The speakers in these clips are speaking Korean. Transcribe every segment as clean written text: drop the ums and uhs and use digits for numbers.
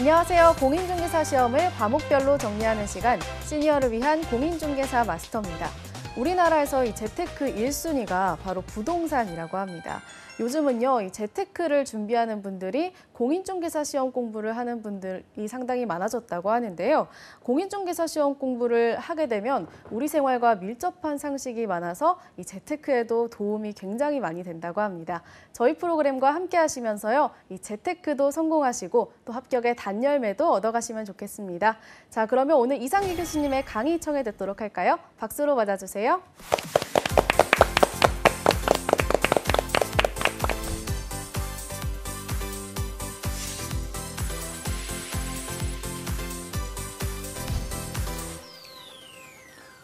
안녕하세요. 공인중개사 시험을 과목별로 정리하는 시간, 시니어를 위한 공인중개사 마스터입니다. 우리나라에서 이 재테크 1순위가 바로 부동산이라고 합니다. 요즘은요, 이 재테크를 준비하는 분들이 공인중개사 시험 공부를 하는 분들이 상당히 많아졌다고 하는데요. 공인중개사 시험 공부를 하게 되면 우리 생활과 밀접한 상식이 많아서 이 재테크에도 도움이 굉장히 많이 된다고 합니다. 저희 프로그램과 함께 하시면서요, 이 재테크도 성공하시고 또 합격의 단열매도 얻어가시면 좋겠습니다. 자, 그러면 오늘 이상기 교수님의 강의 청해 듣도록 할까요? 박수로 맞아주세요.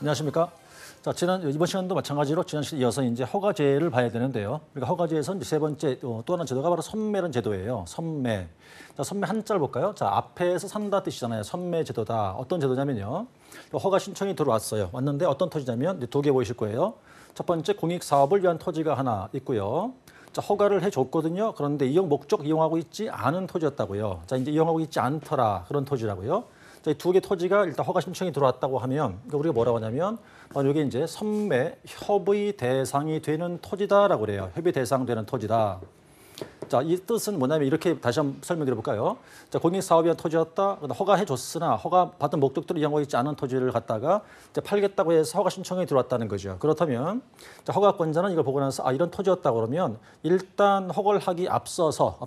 안녕하십니까? 자, 이번 시간도 마찬가지로 지난 시간에 이어서 이제 허가제를 봐야 되는데요. 그러니까 허가제에서 이제 세 번째 또 하나 제도가 바로 선매라는 제도예요. 선매. 자, 선매 한자를 볼까요? 자, 앞에서 산다 뜻이잖아요. 선매 제도다. 어떤 제도냐면요. 허가 신청이 들어왔어요. 왔는데 어떤 토지냐면 두 개 보이실 거예요. 첫 번째 공익 사업을 위한 토지가 하나 있고요. 자, 허가를 해줬거든요. 그런데 이용하고 있지 않은 토지였다고요. 자, 이제 이용하고 있지 않더라. 그런 토지라고요. 이 두 개 토지가 일단 허가 신청이 들어왔다고 하면 우리가 뭐라고 하냐면 이게 이제 선매 협의 대상이 되는 토지다라고 그래요. 협의 대상 되는 토지다. 자, 이 뜻은 뭐냐면 이렇게 다시 한번 설명드려 볼까요? 자, 공익사업이한 토지였다. 허가해줬으나 허가 받은 목적대로 이용하고 있지 않은 토지를 갖다가 이제 팔겠다고 해서 허가 신청이 들어왔다는 거죠. 그렇다면 자, 허가권자는 이걸 보고 나서 이런 토지였다 그러면 일단 허가를 하기 앞서서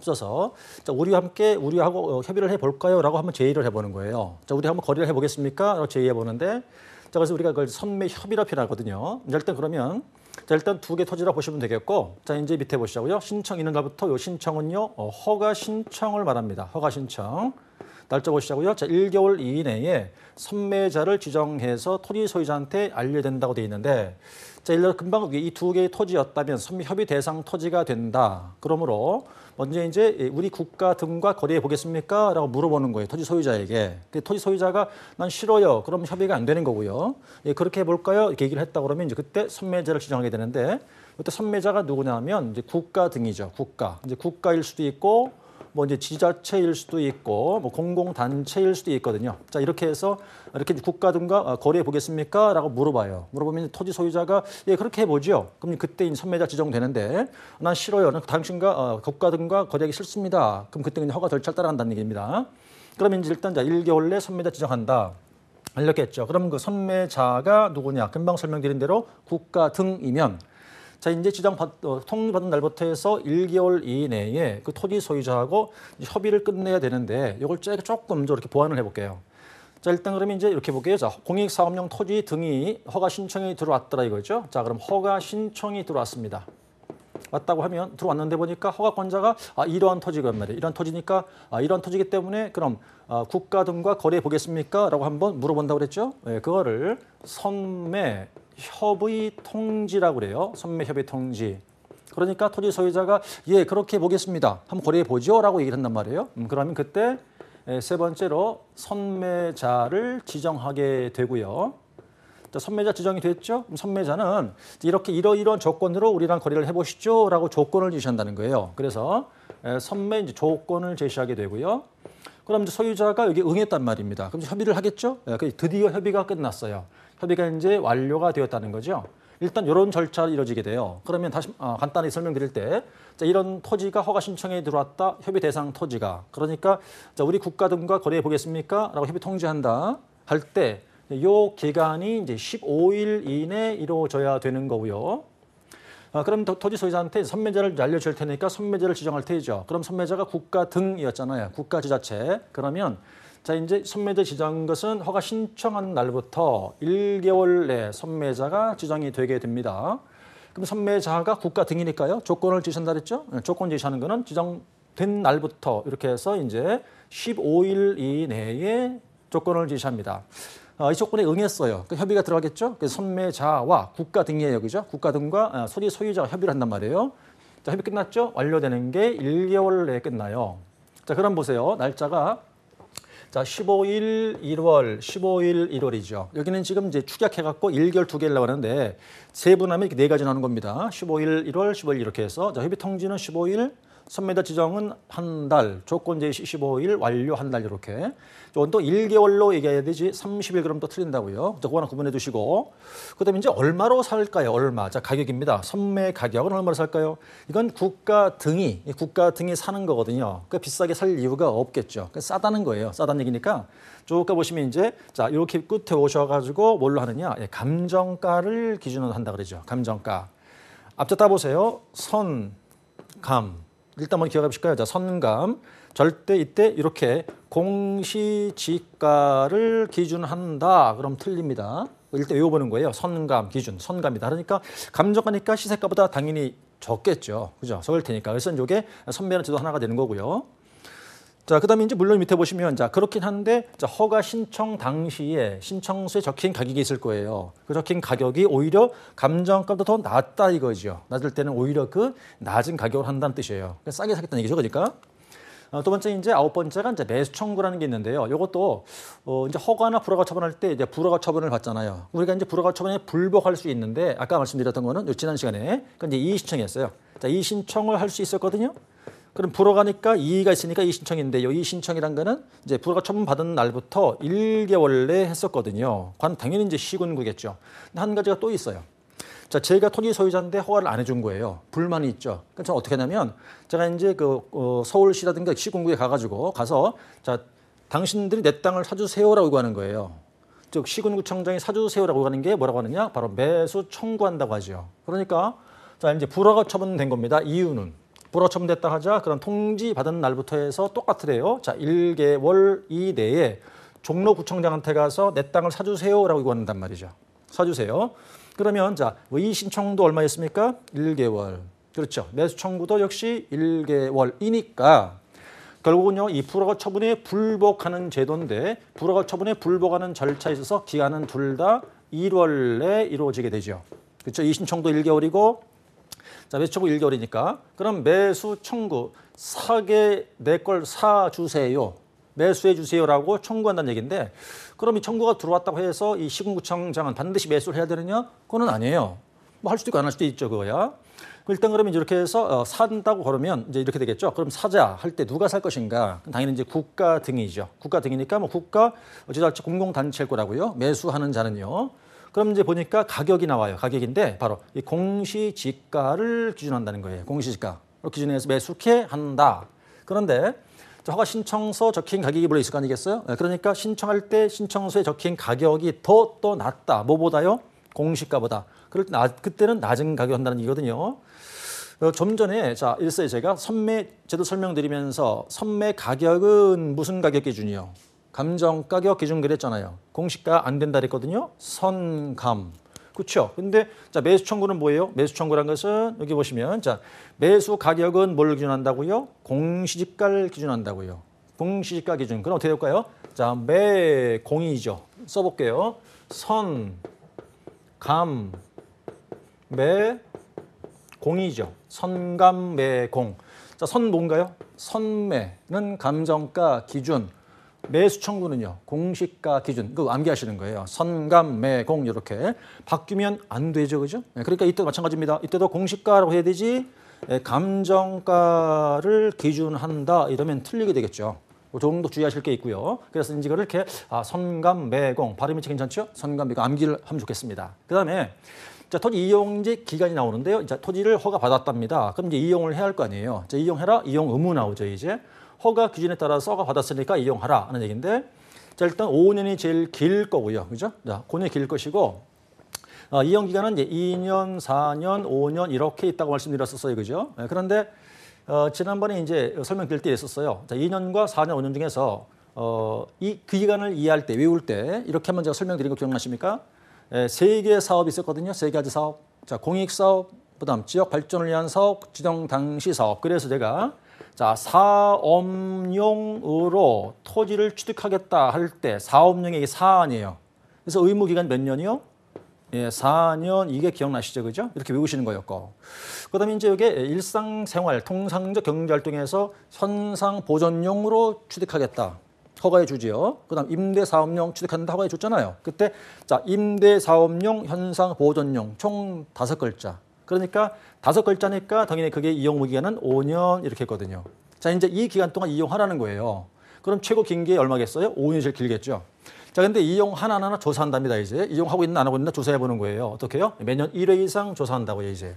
자, 우리하고 협의를 해볼까요?라고 한번 제의를 해보는 거예요. 자, 우리 한번 거래를 해보겠습니까? 라고 제의해 보는데 자, 그래서 우리가 그걸 선매 협의라 표현하거든요. 일단 그러면 자, 일단 두 개 토지라 보시면 되겠고, 자, 이제 밑에 보시자고요. 신청 있는가부터 요 신청은요, 허가 신청을 말합니다. 허가 신청. 날짜 보시자고요. 자, 1개월 이내에 선매자를 지정해서 토지 소유자한테 알려야 된다고 돼 있는데, 자, 예를 들어 금방 이 두 개의 토지였다면 선매 협의 대상 토지가 된다. 그러므로 먼저 이제 우리 국가 등과 거래해 보겠습니까? 라고 물어보는 거예요. 토지 소유자에게. 토지 소유자가 난 싫어요. 그럼 협의가 안 되는 거고요. 예, 그렇게 해볼까요? 이렇게 얘기를 했다 그러면 이제 그때 선매자를 지정하게 되는데 그때 선매자가 누구냐면 이제 국가 등이죠. 국가. 이제 국가일 수도 있고 뭐 이제 지자체일 수도 있고 뭐 공공단체일 수도 있거든요. 자, 이렇게 해서 이렇게 국가 등과 거래해 보겠습니까? 라고 물어봐요. 물어보면 토지 소유자가 예, 그렇게 해보죠. 그럼 그때 선매자 지정되는데 난 싫어요. 당신과 국가 등과 거래하기 싫습니다. 그럼 그때 그냥 허가 절차를 따라간다는 얘기입니다. 그러면 이제 일단 1개월 내 선매자 지정한다. 알렸겠죠. 그럼 그 선매자가 누구냐? 금방 설명드린 대로 국가 등이면 자, 이제 통지받은 날부터 해서 1개월 이내에 그 토지 소유자하고 협의를 끝내야 되는데 이걸 조금 이렇게 보완을 해볼게요. 자, 일단 그러면 이제 이렇게 볼게요. 자, 공익사업용 토지 등이 허가 신청이 들어왔더라 이거죠. 자, 그럼 허가 신청이 들어왔습니다. 왔다고 하면 들어왔는데 보니까 허가권자가 이러한 토지란 말이에요. 이런 토지니까 이런 토지이기 때문에 그럼 국가 등과 거래해 보겠습니까? 라고 한번 물어본다고 그랬죠. 네, 그거를 선매 협의 통지라고 그래요. 선매 협의 통지. 그러니까 토지 소유자가 예, 그렇게 보겠습니다. 한번 거래해 보죠. 라고 얘기를 한단 말이에요. 그러면 그때 세 번째로 선매자를 지정하게 되고요. 자, 선매자 지정이 됐죠? 그럼 선매자는 이렇게 이러이러한 조건으로 우리랑 거래를 해보시죠. 라고 조건을 제시한다는 거예요. 그래서 선매 이제 조건을 제시하게 되고요. 그럼 이제 소유자가 여기 응했단 말입니다. 그럼 협의를 하겠죠? 드디어 협의가 끝났어요. 협의가 이제 완료가 되었다는 거죠. 일단 이런 절차가 이루어지게 돼요. 그러면 다시 간단히 설명드릴 때 자, 이런 토지가 허가 신청에 들어왔다. 협의 대상 토지가. 그러니까 자, 우리 국가 등과 거래해 보겠습니까? 라고 협의 통지한다. 할 때 이 기간이 이제 15일 이내 이루어져야 되는 거고요. 그럼 토지 소유자한테 선매자를 알려줄 테니까 선매자를 지정할 테죠. 그럼 선매자가 국가 등이었잖아요. 국가 지자체. 그러면 자, 이제 선매자 지정한 것은 허가 신청한 날부터 1개월 내 선매자가 지정이 되게 됩니다. 그럼 선매자가 국가 등이니까요. 조건을 제시한다 그랬죠? 조건 제시하는 거는 지정된 날부터 이렇게 해서 이제 15일 이내에 조건을 제시합니다. 이 조건에 응했어요. 그 협의가 들어가겠죠? 그래서 선매자와 국가 등이에요. 그죠? 국가 등과 토지 소유자가 협의를 한단 말이에요. 자, 협의 끝났죠? 완료되는 게 1개월 내에 끝나요. 자, 그럼 보세요. 날짜가 자, 15일 1월이죠. 여기는 지금 이제 축약해갖고 1개월 2개월 나오는데 세분하면 이렇게 네 가지 나오는 겁니다. 15일 1월, 15일 이렇게 해서 자, 협의 통지는 15일, 선매도 지정은 한 달, 조건 제시 15일, 완료 한 달 이렇게. 이건 또 1개월로 얘기해야 되지 30일 그럼 또 틀린다고요. 그거 하나 구분해 두시고. 그다음에 이제 얼마로 살까요? 얼마. 자, 가격입니다. 선매 가격은 얼마로 살까요? 이건 국가 등이 사는 거거든요. 그 비싸게 살 이유가 없겠죠. 싸다는 거예요. 싸다는 얘기니까 쭉 가보시면 이제 자, 이렇게 끝에 오셔가지고 뭘로 하느냐? 예, 감정가를 기준으로 한다 그러죠. 감정가. 앞에 따보세요. 선, 감. 일단 한번 기억해 보실까요? 자, 선감. 절대 이때 이렇게 공시지가를 기준한다. 그럼 틀립니다. 일단 외워보는 거예요. 선감 기준, 선감이다. 그러니까 감정가니까 시세가보다 당연히 적겠죠. 그죠? 적을 테니까. 그래서 이게 선매는 제도 하나가 되는 거고요. 자, 그다음에 이제 물론 밑에 보시면 자, 그렇긴 한데 자, 허가 신청 당시에 신청서에 적힌 가격이 있을 거예요. 그 적힌 가격이 오히려 감정가보다 더 낮다 이거죠. 낮을 때는 오히려 그 낮은 가격을 한다는 뜻이에요. 싸게 사겠다는 얘기죠. 그러니까. 두 번째 이제 아홉 번째가 이제 매수 청구라는 게 있는데요. 이것도 이제 허가나 불허가 처분할 때 이제 불허가 처분을 받잖아요. 우리가 이제 불허가 처분에 불복할 수 있는데 아까 말씀드렸던 거는 지난 시간에 그러니까 이제 이의 신청이었어요. 자, 이의 신청을 할 수 있었거든요. 그럼 불허가니까 이의가 있으니까 이의 신청인데 이 신청이란 거는 이제 불허가 처분 받은 날부터 1개월 내에 했었거든요. 그건 당연히 이제 시군구겠죠. 근데 한 가지가 또 있어요. 자, 제가 토지 소유자인데 허가를 안 해준 거예요. 불만이 있죠. 그래서 저는 어떻게 하냐면 제가 이제 서울시라든가 시군구에 가서 자, 당신들이 내 땅을 사주세요라고 요구하는 거예요. 즉 시군구청장이 사주세요라고 요구하는 게 뭐라고 하느냐? 바로 매수 청구한다고 하죠. 그러니까 자, 이제 불허가 처분된 겁니다. 이유는 불허 처분됐다 하자 그럼 통지 받은 날부터 해서 똑같으래요. 자, 1개월 이내에 종로구청장한테 가서 내 땅을 사주세요라고 요구한단 말이죠. 사주세요. 그러면 자, 이의 신청도 얼마였습니까? 1개월. 그렇죠. 매수 청구도 역시 1개월이니까 결국은요, 이 불허가 처분에 불복하는 제도인데 불허가 처분에 불복하는 절차에 있어서 기한은 둘 다 1월 내에 이루어지게 되죠. 그렇죠. 이의 신청도 1개월이고 자, 매수 청구 1개월이니까 그럼 매수 청구 사게 내 걸 사주세요. 매수해 주세요라고 청구한다는 얘기인데 그럼 이 청구가 들어왔다고 해서 이 시군구청장은 반드시 매수를 해야 되느냐? 그건 아니에요. 뭐 할 수도 있고 안 할 수도 있죠, 그거야. 일단 그러면 이렇게 해서 산다고 걸으면 이제 이렇게 되겠죠. 그럼 사자 할 때 누가 살 것인가? 당연히 이제 국가 등이죠. 국가 등이니까 뭐 국가 어찌됐든 공공단체일 거라고요. 매수하는 자는요. 그럼 이제 보니까 가격이 나와요. 가격인데 바로 이 공시지가를 기준한다는 거예요. 공시지가. 기준해서 매수케 한다. 그런데 허가 신청서 적힌 가격이 물론 있을 거 아니겠어요? 그러니까 신청할 때 신청서에 적힌 가격이 더 낮다. 뭐보다요? 공시가보다. 그럴 때 그때는 낮은 가격 한다는 얘기거든요. 좀 전에 자, 일서에 제가 선매 제도 설명드리면서 선매 가격은 무슨 가격 기준이요? 감정 가격 기준 그랬잖아요. 공시가 안 된다 그랬거든요. 선감. 그렇죠. 근데 자, 매수 청구는 뭐예요? 매수 청구란 것은 여기 보시면 자, 매수 가격은 뭘 기준한다고요? 공시지가를 기준한다고요. 공시지가 기준. 그럼 어떻게 될까요? 자, 매공이죠. 써볼게요. 선, 감, 매, 공이죠. 선감, 매공. 자, 선 뭔가요? 선매는 감정가 기준. 매수 청구는요. 공시가 기준. 그거 암기하시는 거예요. 선감, 매공 이렇게. 바뀌면 안 되죠. 그죠? 그러니까 이때도 마찬가지입니다. 이때도 공시가라고 해야 되지 감정가를 기준한다 이러면 틀리게 되겠죠. 그 정도 주의하실 게 있고요. 그래서 이제 이거를 이렇게 선감, 매공. 발음이 괜찮죠? 선감, 매공 암기를 하면 좋겠습니다. 그다음에 자, 토지 이용제 기간이 나오는데요. 자, 토지를 허가 받았답니다. 그럼 이제 이용을 해야 할 거 아니에요. 자, 이용해라. 이용 의무 나오죠, 이제. 허가 기준에 따라서 허가 받았으니까 이용하라 하는 얘기인데 자, 일단 5년이 제일 길 거고요. 그죠? 자, 5년이 길 것이고 이용 기간은 이제 2년, 4년, 5년 이렇게 있다고 말씀드렸었어요. 그죠? 그런데 지난번에 이제 설명드릴 때 있었어요. 자, 2년과 4년, 5년 중에서 그 기간을 이해할 때, 외울 때 이렇게 한번 제가 설명드린 거 기억나십니까? 세 개의 사업이 있었거든요. 세 가지 사업. 자, 공익 사업, 그다음 지역 발전을 위한 사업, 지정 당시 사업. 그래서 제가 자, 사업용으로 토지를 취득하겠다 할 때 사업용이 이게 사안이에요. 그래서 의무 기간 몇 년이요? 예, 4년. 이게 기억나시죠? 그죠? 이렇게 외우시는 거였고. 그다음에 이제 이게 일상생활, 통상적 경제활동에서 현상 보존용으로 취득하겠다. 허가해 주지요. 그다음 임대사업용 취득한다 허가해 줬잖아요. 그때 자, 임대사업용, 현상 보존용 총 5글자. 그러니까 5글자니까 당연히 그게 이용 무기간은 5년 이렇게 했거든요. 자, 이제 이 기간 동안 이용하라는 거예요. 그럼 최고 긴 게 얼마겠어요? 5년이 제일 길겠죠. 자, 근데 이용 하나하나 조사한답니다, 이제. 이용하고 있나 안 하고 있나 조사해 보는 거예요. 어떻게 해요? 매년 1회 이상 조사한다고요, 이제.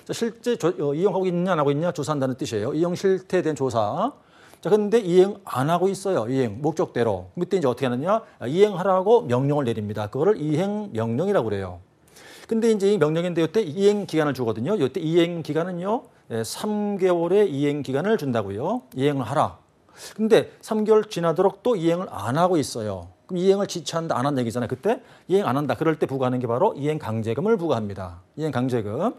자, 실제 이용하고 있냐 안 하고 있냐 조사한다는 뜻이에요. 이용 실태에 대한 조사. 자, 근데 이행 안 하고 있어요. 이행 목적대로. 그때 이제 어떻게 하느냐? 이행하라고 명령을 내립니다. 그거를 이행 명령이라고 그래요. 근데 이제 이 명령인데 이때 이행 기간을 주거든요. 이때 이행 기간은요, 3개월의 이행 기간을 준다고요. 이행을 하라. 근데 3개월 지나도록 또 이행을 안 하고 있어요. 그럼 이행을 지체한다, 안 한다 얘기잖아요. 그때 이행 안 한다. 그럴 때 부과하는 게 바로 이행 강제금을 부과합니다. 이행 강제금.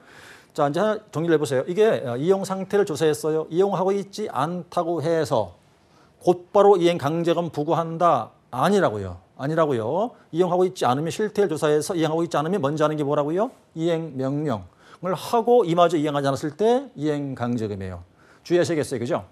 자, 이제 하나 정리를 해보세요. 이게 이용 상태를 조사했어요. 이용하고 있지 않다고 해서 곧바로 이행 강제금 부과한다. 아니라고요. 아니라고요. 이용하고 있지 않으면 실태를 조사해서 이행하고 있지 않으면 먼저 하는 게 뭐라고요? 이행 명령을 하고 이마저 이행하지 않았을 때 이행 강제금이에요. 주의하셔야겠어요. 그죠?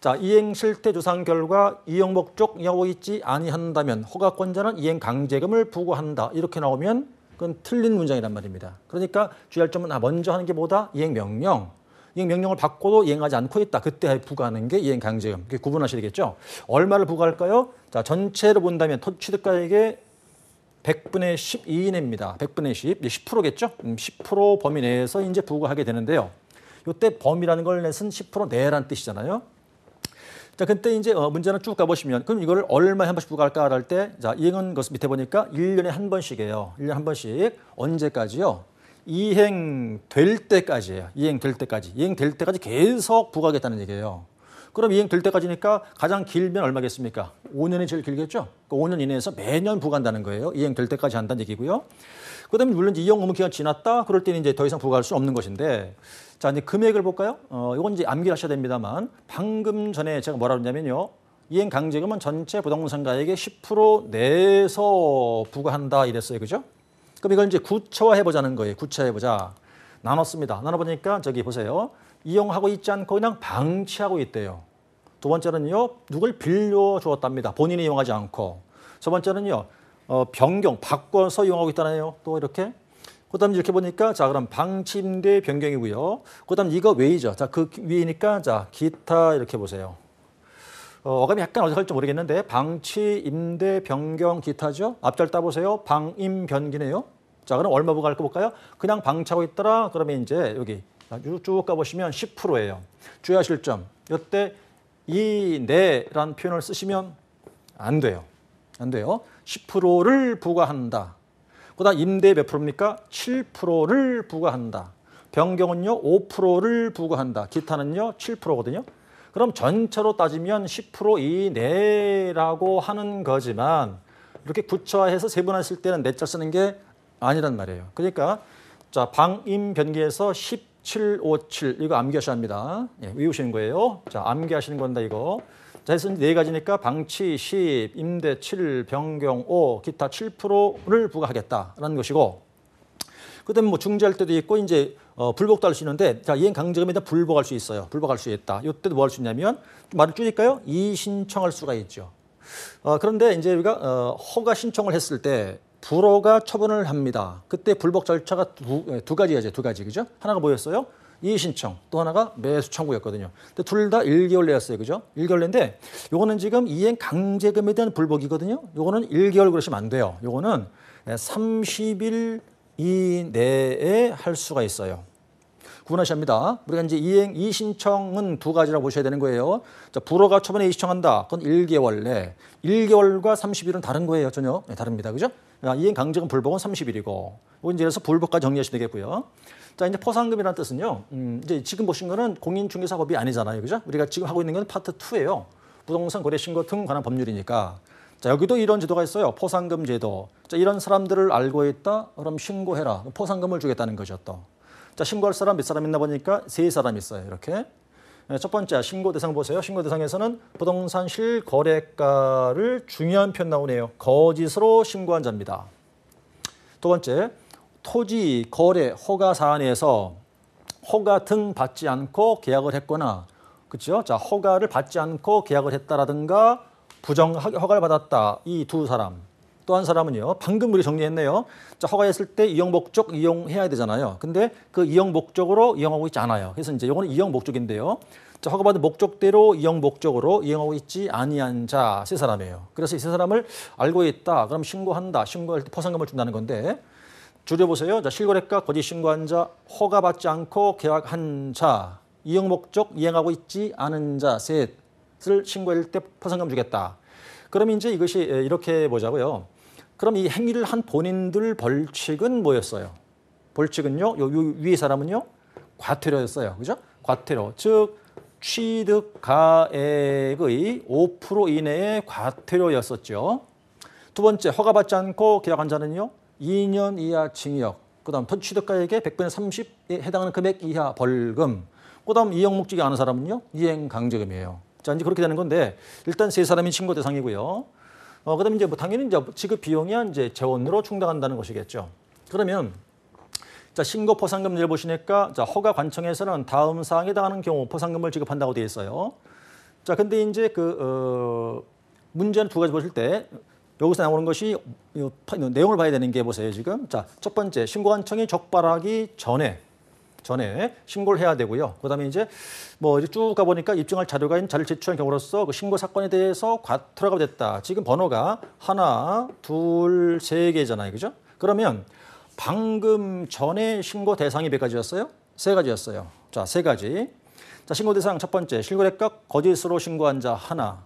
자, 이행 실태 조사한 결과 이용 목적 이용하고 있지 아니한다면 허가권자는 이행 강제금을 부과한다. 이렇게 나오면 그건 틀린 문장이란 말입니다. 그러니까 주의할 점은 먼저 하는 게 뭐다? 이행 명령. 이행 명령을 받고도 이행하지 않고 있다. 그때 부과하는 게 이행 강제금. 그게 구분하셔야 되겠죠? 얼마를 부과할까요? 자, 전체로 본다면 취득가액의 100분의 10 이내입니다. 100분의 10, 10%겠죠? 10% 범위 내에서 이제 부과하게 되는데요. 이때 범위라는 걸 넷은 10% 내란 뜻이잖아요. 자, 그때 이제 문제는 쭉 가보시면, 그럼 이걸 얼마에 한 번씩 부과할까 할 때, 자, 이행은 것을 밑에 보니까 1년에 한 번씩이에요. 1년에 한 번씩. 언제까지요? 이행될 때까지예요. 이행될 때까지. 이행될 때까지 계속 부과하겠다는 얘기예요. 그럼 이행될 때까지니까 가장 길면 얼마겠습니까? 5년이 제일 길겠죠? 그 5년 이내에서 매년 부과한다는 거예요. 이행될 때까지 한다는 얘기고요. 그 다음에 물론 이용 의무 기간 지났다? 그럴 때는 이제 더 이상 부과할 수 없는 것인데, 자, 이제 금액을 볼까요? 이건 이제 암기하셔야 됩니다만, 방금 전에 제가 뭐라 그랬냐면요. 이행 강제금은 전체 부동산 가액의 10% 내에서 부과한다 이랬어요. 그죠? 그럼 이걸 이제 구체화해 보자는 거예요. 구체화해 보자. 나눴습니다. 나눠보니까 저기 보세요. 이용하고 있지 않고 그냥 방치하고 있대요. 두 번째는요. 누굴 빌려주었답니다. 본인이 이용하지 않고. 첫 번째는요. 변경, 바꿔서 이용하고 있다네요. 또 이렇게. 그 다음에 이렇게 보니까 자, 그럼 방치, 임대, 변경이고요. 그 다음 이거 왜이죠. 자, 그 위니까 자, 기타 이렇게 보세요. 어감이 약간 어색할지 모르겠는데 방치, 임대, 변경, 기타죠. 앞절 따보세요. 방, 임, 변기네요. 자, 그럼 얼마 부과할까 볼까요? 그냥 방치하고 있더라. 그러면 이제 여기 쭉 가보시면 10%예요. 주의하실 점. 이때 이내라는 표현을 쓰시면 안 돼요. 안 돼요. 10%를 부과한다. 그다음 임대 몇 프로입니까? 7%를 부과한다. 변경은요 5%를 부과한다. 기타는요 7%거든요. 그럼 전체로 따지면 10% 이내라고 하는 거지만 이렇게 구체화해서 세분화했을 때는 내자 쓰는 게 아니란 말이에요. 그러니까 자, 방임 변기에서 1757 이거 암기하셔야 합니다. 예, 외우시는 거예요. 자, 암기하시는 건다 이거. 자, 해서 네 가지니까 방치 10, 임대 7, 변경 5, 기타 7%를 부과하겠다라는 것이고, 그다음에 뭐 중지할 때도 있고 이제 불복도 할 수 있는데, 자, 이행 강제금에다 불복할 수 있어요. 불복할 수 있다. 이때도 뭐 할 수 있냐면 말을 줄일까요? 이의신청할 수가 있죠. 그런데 이제 우리가 허가 신청을 했을 때 불허가 처분을 합니다. 그때 불복 절차가 두 가지죠. 두 가지. 그죠? 하나가 뭐였어요? 이의신청, 또 하나가 매수 청구였거든요. 근데 둘 다 1개월 내였어요. 그죠? 1개월 내인데 요거는 지금 이행 강제금에 대한 불복이거든요. 요거는 1개월 그러시면 안 돼요. 요거는 30일 이내에 할 수가 있어요. 구분하셔야 합니다. 우리가 이제 이의신청은 두 가지라고 보셔야 되는 거예요. 자, 불허가 처분에 이의신청한다. 그건 1개월 내. 1개월과 30일은 다른 거예요. 전혀. 네, 다릅니다. 그죠? 이행 강제금 불복은 30일이고. 이건 이제 그래서 불복까지 정리하시면 되겠고요. 자, 이제 포상금이라는 뜻은요. 이제 지금 보신 거는 공인중개사법이 아니잖아요. 그죠? 우리가 지금 하고 있는 건 파트 2예요. 부동산 거래 신고 등 관한 법률이니까. 자, 여기도 이런 제도가 있어요. 포상금 제도. 자, 이런 사람들을 알고 있다. 그럼 신고해라. 포상금을 주겠다는 거죠, 또. 자, 신고할 사람 몇 사람 있나 보니까 3사람 있어요. 이렇게. 첫 번째 신고 대상 보세요. 신고 대상에서는 부동산 실거래가를 중요한 표현 나오네요. 거짓으로 신고한 자입니다. 두 번째, 토지 거래 허가 사안에서 허가 등 받지 않고 계약을 했거나, 그렇죠? 자, 허가를 받지 않고 계약을 했다라든가 부정 허가를 받았다. 이 두 사람. 또 한 사람은요. 방금 우리 정리했네요. 자, 허가했을 때 이용 목적 이용해야 되잖아요. 근데 그 이용 목적으로 이용하고 있지 않아요. 그래서 이제 이거는 이용 목적인데요. 자, 허가받은 목적대로 이용 목적으로 이용하고 있지 아니한 자 세 사람이에요. 그래서 이 세 사람을 알고 있다. 그럼 신고한다. 신고할 때 포상금을 준다는 건데 줄여보세요. 자, 실거래가 거짓 신고한 자, 허가받지 않고 계약한 자, 이용 목적 이행하고 있지 않은 자 셋을 신고할 때 포상금 주겠다. 그럼 이제 이것이 이렇게 보자고요. 그럼 이 행위를 한 본인들 벌칙은 뭐였어요? 벌칙은요. 요 위의 사람은요. 과태료였어요. 그죠? 과태료. 즉 취득가액의 5% 이내의 과태료였었죠. 두 번째, 허가받지 않고 계약한 자는요. 2년 이하 징역, 그다음 취득가액의 100분의 30에 해당하는 금액 이하 벌금, 그다음 이용 목적이 아는 사람은요. 이행 강제금이에요. 자, 이제 그렇게 되는 건데 일단 세 사람이 신고 대상이고요. 그다음 이제 뭐 당연히 이제 지급 비용이 이제 재원으로 충당한다는 것이겠죠. 그러면 자, 신고 포상금을 보시니까 자, 허가 관청에서는 다음 사항에 해당하는 경우 포상금을 지급한다고 되어 있어요. 자, 근데 이제 문제는 두 가지 보실 때 여기서 나오는 것이 내용을 봐야 되는 게 보세요, 지금. 자, 첫 번째, 신고 관청이 적발하기 전에 신고를 해야 되고요. 그다음에 이제 뭐 이제 쭉 가보니까 입증할 자료가 있는 자료를 제출한 경우로서 그 신고 사건에 대해서 과태료가 됐다. 지금 번호가 하나, 둘, 세 개잖아요, 그죠? 그러면 방금 전에 신고 대상이 몇 가지였어요? 세 가지였어요. 자, 세 가지. 자, 신고 대상 첫 번째, 실거래가 거짓으로 신고한 자 하나,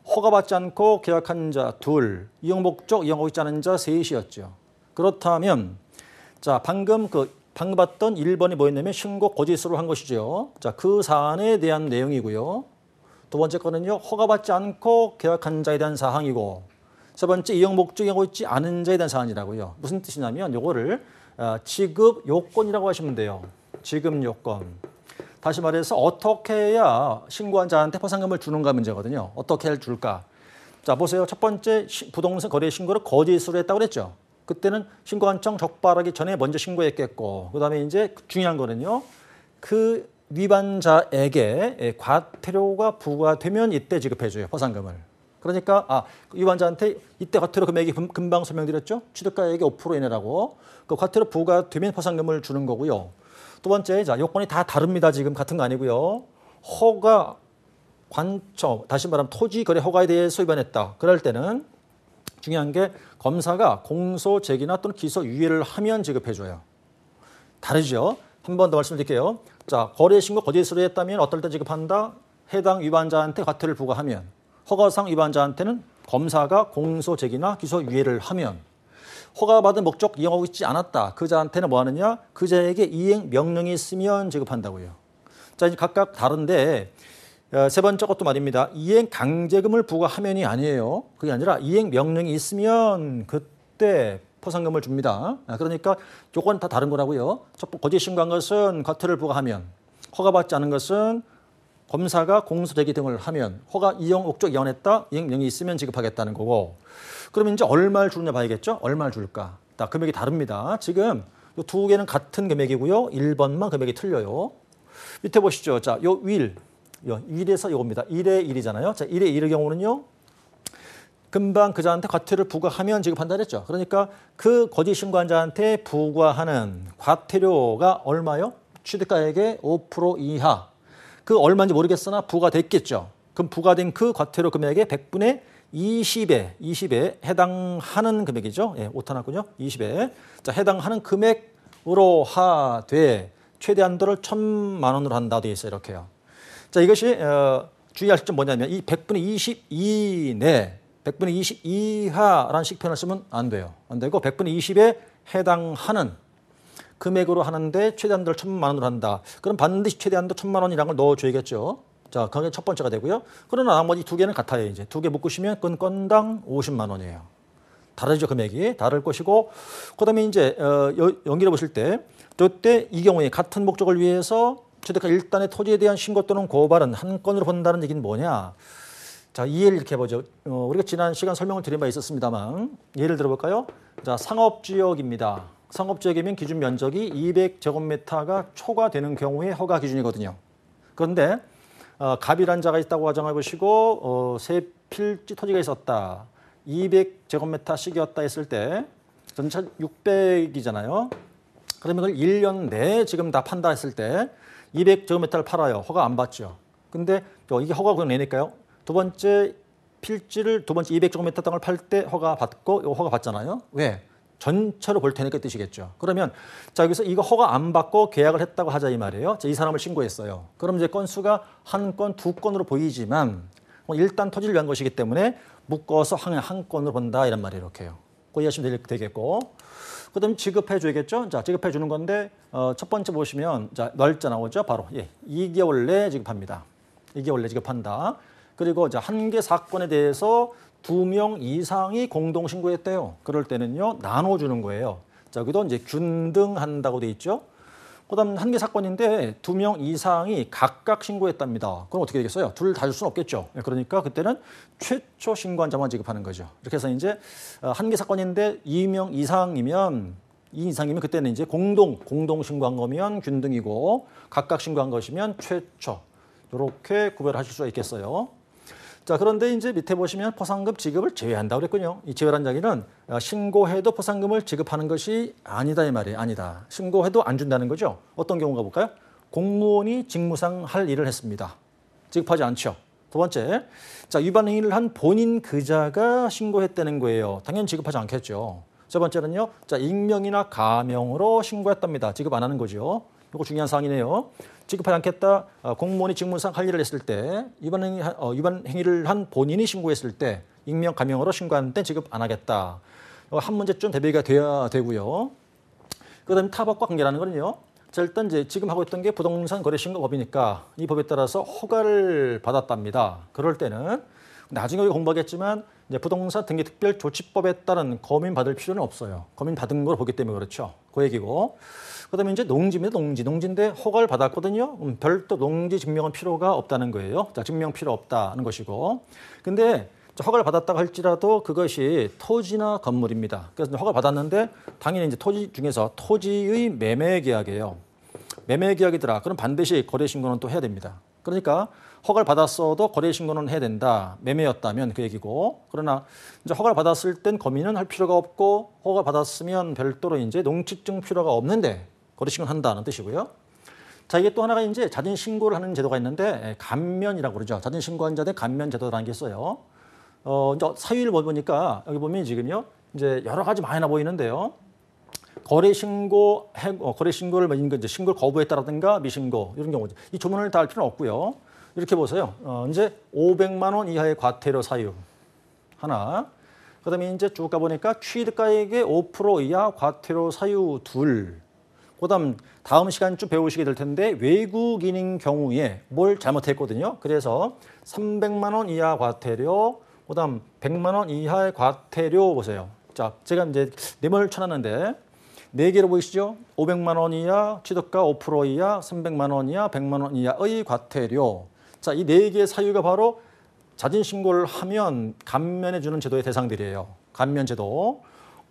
허가받지 않고 계약한 자 둘, 이용 목적 이용하고 있지 않은 자 셋이었죠. 그렇다면 자, 방금 봤던 1번이 뭐였냐면 신고 거짓으로 한 것이죠. 자, 그 사안에 대한 내용이고요. 두 번째 거는요. 허가받지 않고 계약한 자에 대한 사항이고, 세 번째 이용 목적 이용하고 있지 않은 자에 대한 사안이라고요. 무슨 뜻이냐면 요거를 지급 요건이라고 하시면 돼요. 지급 요건. 다시 말해서 어떻게 해야 신고한 자한테 포상금을 주는가 문제거든요. 어떻게 줄까? 자, 보세요. 첫 번째 부동산 거래 신고를 거짓으로 했다고 그랬죠. 그때는 신고관청 적발하기 전에 먼저 신고했겠고, 그다음에 이제 중요한 거는요. 그 위반자에게 과태료가 부과되면 이때 지급해줘요. 포상금을. 그러니까 위반자한테 이때 과태료 금액이 금방 설명드렸죠. 취득가액의 5% 이내라고. 그 과태료 부과되면 포상금을 주는 거고요. 두 번째, 자, 요건이 다 다릅니다. 지금 같은 거 아니고요. 허가 관청, 다시 말하면 토지 거래 허가에 대해서 위반했다. 그럴 때는 중요한 게 검사가 공소 제기나 또는 기소 유예를 하면 지급해줘요. 다르죠. 한 번 더 말씀드릴게요. 자, 거래 신고 거짓으로 했다면 어떨 때 지급한다? 해당 위반자한테 과태료를 부과하면, 허가상 위반자한테는 검사가 공소 제기나 기소 유예를 하면, 허가받은 목적 이용하고 있지 않았다. 그 자한테는 뭐 하느냐? 그 자에게 이행 명령이 있으면 지급한다고요. 자, 이제 각각 다른데 세 번째 것도 말입니다. 이행 강제금을 부과하면이 아니에요. 그게 아니라 이행 명령이 있으면 그때 포상금을 줍니다. 그러니까 요건 다 다른 거라고요. 첫 번째 거짓 신고한 것은 과태료를 부과하면, 허가받지 않은 것은 검사가 공소 제기 등을 하면, 허가 이용 목적 이용했다. 이행 명령이 있으면 지급하겠다는 거고. 그러면 이제 얼마를 주느냐 봐야겠죠? 얼마를 줄까? 자, 금액이 다릅니다. 지금 요 두 개는 같은 금액이고요. 1번만 금액이 틀려요. 밑에 보시죠. 자, 요 일에서 요겁니다. 1의 1이잖아요. 자, 1의 1의 경우는요. 금방 그자한테 과태료를 부과하면 지급한다 그랬죠. 그러니까 그 거짓 신고한 자한테 부과하는 과태료가 얼마요? 취득가액의 5% 이하. 그 얼마인지 모르겠으나 부과됐겠죠. 그럼 부과된 그 과태료 금액의 100분의 20에 해당하는 금액이죠. 예, 오타났군요. 20에. 자, 해당하는 금액으로 하되 최대 한도를 1,000만 원으로 한다 돼 있어요. 이렇게요. 자, 이것이 주의할 점 뭐냐면 이 100분의 20 이내, 100분의 20 이하라는 식표현을 쓰면 안 돼요. 안 되고 100분의 20에 해당하는 금액으로 하는데 최대 한도를 1,000만 원으로 한다. 그럼 반드시 최대 한도 1,000만 원이라는 걸 넣어줘야겠죠. 자, 그게 첫 번째가 되고요. 그러나 나머지 두 개는 같아요. 이제 두 개 묶으시면 그건 건당 50만 원이에요. 다르죠, 금액이. 다를 것이고, 그다음에 이제 연기를 보실 때, 이때 이 경우에 같은 목적을 위해서 취득한 일단의 토지에 대한 신고 또는 고발은 한 건으로 본다는 얘기는 뭐냐? 자, 이해를 이렇게 해보죠. 우리가 지난 시간 설명을 드린 바 있었습니다만 예를 들어볼까요? 자, 상업지역입니다. 상업지역이면 기준 면적이 200제곱미터가 초과되는 경우에 허가 기준이거든요. 그런데 갑이란 자가 있다고 가정해 보시고 세 필지 토지가 있었다. 200제곱미터씩이었다 했을 때 전체 600이잖아요. 그러면 그걸 1년 내에 지금 다 판다 했을 때 200제곱미터를 팔아요. 허가 안 받죠. 근데 이게 허가 그냥 내니까요. 두 번째 필지를 두 번째 200제곱미터 땅을 팔 때 허가 받고 이거 허가 받잖아요. 왜? 전체로 볼 테니까 뜻이겠죠. 그러면 자 여기서 이거 허가 안 받고 계약을 했다고 하자 이 말이에요. 자, 이 사람을 신고했어요. 그럼 이제 건수가 한 건, 두 건으로 보이지만 일단 토지를 위한 것이기 때문에 묶어서 한 건으로 본다 이란 말이에요. 이렇게요. 그거 이해하시면 되겠고. 그다음에 지급해 줘야겠죠. 자, 지급해 주는 건데 첫 번째 보시면 자, 날짜 나오죠. 바로 2개월 내에 지급합니다. 2개월 내에 지급한다. 그리고 자, 한 개 사건에 대해서 2명 이상이 공동 신고했대요. 그럴 때는요. 나눠 주는 거예요. 자, 여기도 이제 균등한다고 돼 있죠. 그다음 한 개 사건인데 2명 이상이 각각 신고했답니다. 그럼 어떻게 되겠어요? 둘 다 줄 수는 없겠죠. 그러니까 그때는 최초 신고한 자만 지급하는 거죠. 이렇게 해서 이제 한 개 사건인데 2명 이상이면 그때는 이제 공동 신고한 거면 균등이고 각각 신고한 것이면 최초. 이렇게 구별하실 수가 있겠어요. 자, 그런데 이제 밑에 보시면 포상금 지급을 제외한다고 그랬군요. 이 제외란 이야기는 신고해도 포상금을 지급하는 것이 아니다 이 말이에요. 아니다. 신고해도 안 준다는 거죠. 어떤 경우가 볼까요? 공무원이 직무상 할 일을 했습니다. 지급하지 않죠. 두 번째, 자, 위반 행위를 한 본인 그자가 신고했다는 거예요. 당연히 지급하지 않겠죠. 세 번째는요. 자, 익명이나 가명으로 신고했답니다. 지급 안 하는 거죠. 이거 중요한 사항이네요. 지급하지 않겠다. 공무원이 직무상 할 일을 했을 때 위반 행위를 한 본인이 신고했을 때 익명, 가명으로 신고하는데 지급 안 하겠다. 한 문제쯤 대비가 돼야 되고요. 그다음에 타법과 관계라는 거는요. 자, 일단 이제 지금 하고 있던 게 부동산 거래신고법이니까 이 법에 따라서 허가를 받았답니다. 그럴 때는 나중에 우리가 공부하겠지만 이제 부동산 등기특별조치법에 따른 검인 받을 필요는 없어요. 검인 받은 걸 보기 때문에 그렇죠. 그 얘기고. 그다음에 이제 농지입니다. 농지인데 허가를 받았거든요. 별도 농지 증명은 필요가 없다는 거예요. 자, 증명 필요 없다는 것이고. 근데 허가를 받았다고 할지라도 그것이 토지나 건물입니다. 그래서 허가를 받았는데 당연히 이제 토지 중에서 토지의 매매 계약이에요. 매매 계약이더라. 그럼 반드시 거래 신고는 또 해야 됩니다. 그러니까 허가를 받았어도 거래 신고는 해야 된다. 매매였다면 그 얘기고. 그러나 이제 허가를 받았을 땐 검인은 할 필요가 없고 허가 받았으면 별도로 이제 농지증 필요가 없는데 거래 신고는 한다는 뜻이고요. 자, 이게 또 하나가 이제 자진 신고를 하는 제도가 있는데 감면이라고 그러죠. 자진 신고한 자들 감면 제도라는 게 있어요. 이제 사유를 보니까 여기 보면 지금요. 이제 여러 가지 많이 나 보이는데요. 거래 신고를 이제 신고를 거부했다라든가 미신고 이런 경우죠. 이 조문을 다 할 필요는 없고요. 이렇게 보세요. 이제 500만 원 이하의 과태료 사유 하나. 그다음에 이제 쭉 가보니까 취득가액의 5% 이하 과태료 사유 둘. 그다음 다음 시간쯤 배우시게 될 텐데 외국인인 경우에 뭘 잘못했거든요. 그래서 300만 원 이하 과태료, 그다음 100만 원 이하의 과태료 보세요. 자, 제가 이제 네모를 쳐놨는데 네 개로 보이시죠? 500만 원 이하, 취득가 5% 이하, 300만 원 이하, 100만 원 이하의 과태료. 자, 이 네 개의 사유가 바로 자진 신고를 하면 감면해 주는 제도의 대상들이에요. 감면 제도.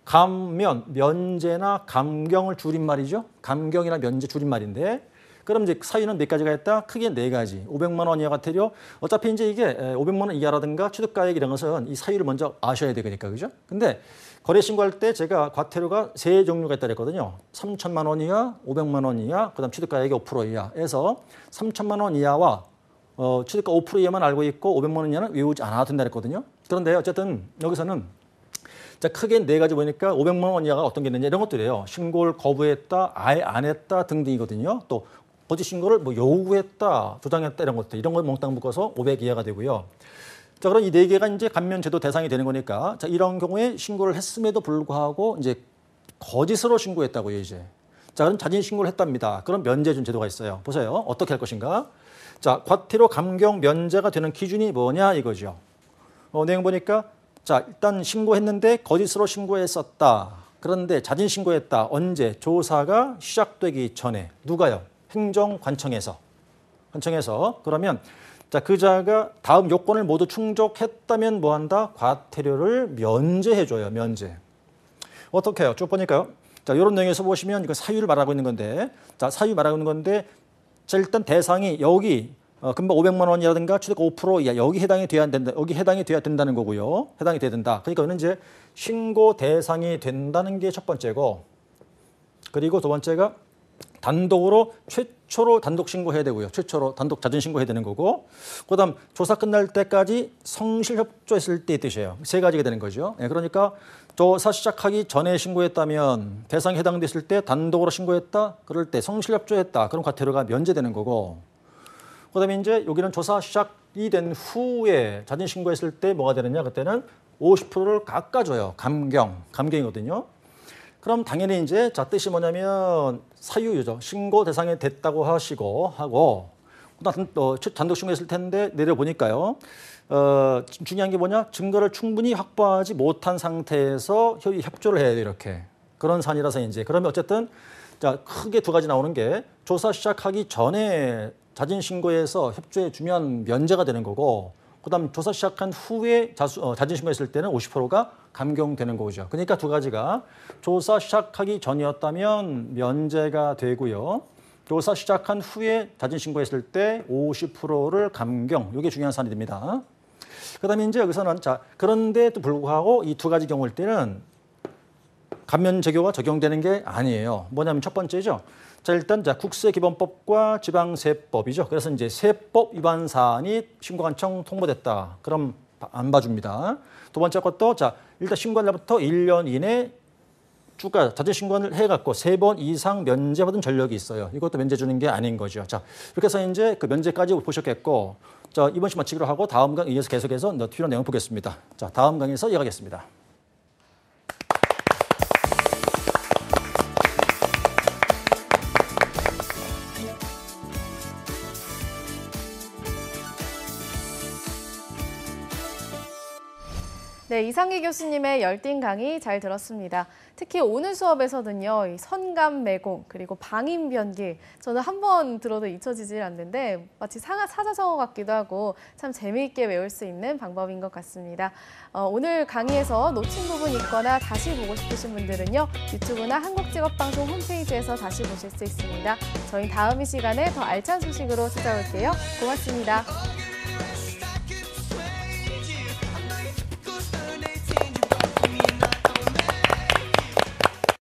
감면, 면제나 감경을 줄임말이죠. 감경이나 면제 줄임말인데 그럼 이제 사유는 몇 가지가 있다? 크게 네 가지. 500만 원 이하 과태료. 어차피 이제 이게 500만 원 이하라든가 취득가액 이런 것은 이 사유를 먼저 아셔야 되니까 그죠? 근데 거래 신고할 때 제가 과태료가 세 종류가 있다 그랬거든요. 3천만 원 이하, 500만 원 이하, 그다음 취득가액의 5% 이하에서 3천만 원 이하와 취득가 5% 이하만 알고 있고 500만 원 이하는 외우지 않아도 된다 그랬거든요. 그런데 어쨌든 여기서는 자, 크게 네 가지 보니까 500만 원 이하가 어떤 게 있느냐 이런 것들이에요. 신고를 거부했다, 아예 안 했다 등등이거든요. 또 거짓 신고를 뭐 요구했다, 조장했다 이런 것들 이런 걸 몽땅 묶어서 500 이하가 되고요. 자, 그럼 이 네 개가 이제 감면 제도 대상이 되는 거니까 자, 이런 경우에 신고를 했음에도 불구하고 이제 거짓으로 신고했다고요, 이제. 자, 그럼 자진 신고를 했답니다. 그럼 면제준 제도가 있어요. 보세요. 어떻게 할 것인가? 자, 과태료 감경 면제가 되는 기준이 뭐냐 이거죠. 내용 보니까 자, 일단 신고했는데 거짓으로 신고했었다. 그런데 자진 신고했다. 언제? 조사가 시작되기 전에. 누가요? 행정관청에서. 관청에서. 그러면 자, 그자가 다음 요건을 모두 충족했다면 뭐 한다? 과태료를 면제해줘요. 면제. 어떻게 해요? 쭉 보니까요. 자, 이런 내용에서 보시면 이거 사유를 말하고 있는 건데 자, 사유 말하고 있는 건데 자, 일단 대상이 여기 금방 500만 원이라든가 최대가 5% 이하 여기 해당이 돼야 된다. 여기 해당이 돼야 된다는 거고요. 해당이 돼야 된다. 그러니까 이는 이제 신고 대상이 된다는 게 첫 번째고, 그리고 두 번째가 단독으로 최초로 단독 신고해야 되고요. 최초로 단독 자진 신고해야 되는 거고, 그다음 조사 끝날 때까지 성실 협조했을 때의 뜻이에요. 세 가지가 되는 거죠. 그러니까 조사 시작하기 전에 신고했다면 대상에 해당됐을 때 단독으로 신고했다. 그럴 때 성실 협조했다. 그럼 과태료가 면제되는 거고, 그다음에 이제 여기는 조사 시작이 된 후에 자진 신고했을 때 뭐가 되느냐? 그때는 50%를 깎아줘요. 감경이거든요. 그럼 당연히 이제 자 뜻이 뭐냐면 사유유죠. 신고 대상이 됐다고 하고 그다음 단독 신고했을 텐데 내려보니까요. 중요한 게 뭐냐? 증거를 충분히 확보하지 못한 상태에서 협조를 해야 돼 이렇게. 그런 사안이라서 이제 그러면 어쨌든 자 크게 두 가지 나오는 게 조사 시작하기 전에 자진 신고해서 협조해 주면 면제가 되는 거고, 그다음 조사 시작한 후에 자진 신고했을 때는 50%가 감경되는 거죠. 그러니까 두 가지가 조사 시작하기 전이었다면 면제가 되고요. 조사 시작한 후에 자진 신고했을 때 50%를 감경. 이게 중요한 사안이 됩니다. 그다음에 이제 여기서는 자 그런데도 불구하고 이 두 가지 경우일 때는 감면제교가 적용되는 게 아니에요. 뭐냐면 첫 번째죠. 자 일단 자 국세기본법과 지방세법이죠. 그래서 이제 세법 위반 사안이 신고관청 통보됐다. 그럼 안 봐줍니다. 두 번째 것도 자 일단 신고한 날부터 1년 이내 주가 자진 신고를 해갖고 3번 이상 면제받은 전력이 있어요. 이것도 면제 주는 게 아닌 거죠. 자 이렇게 해서 이제 그 면제까지 보셨겠고, 자 이번 시 마치기로 하고 다음 강의 이어서 계속해서 필요한 내용 보겠습니다. 자 다음 강의에서 이어가겠습니다. 네, 이상기 교수님의 열띤 강의 잘 들었습니다. 특히 오늘 수업에서는요, 이 선감매공 그리고 방임변기 저는 한 번 들어도 잊혀지질 않는데 마치 사자성어 같기도 하고 참 재미있게 외울 수 있는 방법인 것 같습니다. 오늘 강의에서 놓친 부분이 있거나 다시 보고 싶으신 분들은요, 유튜브나 한국직업방송 홈페이지에서 다시 보실 수 있습니다. 저희 다음 이 시간에 더 알찬 소식으로 찾아올게요. 고맙습니다.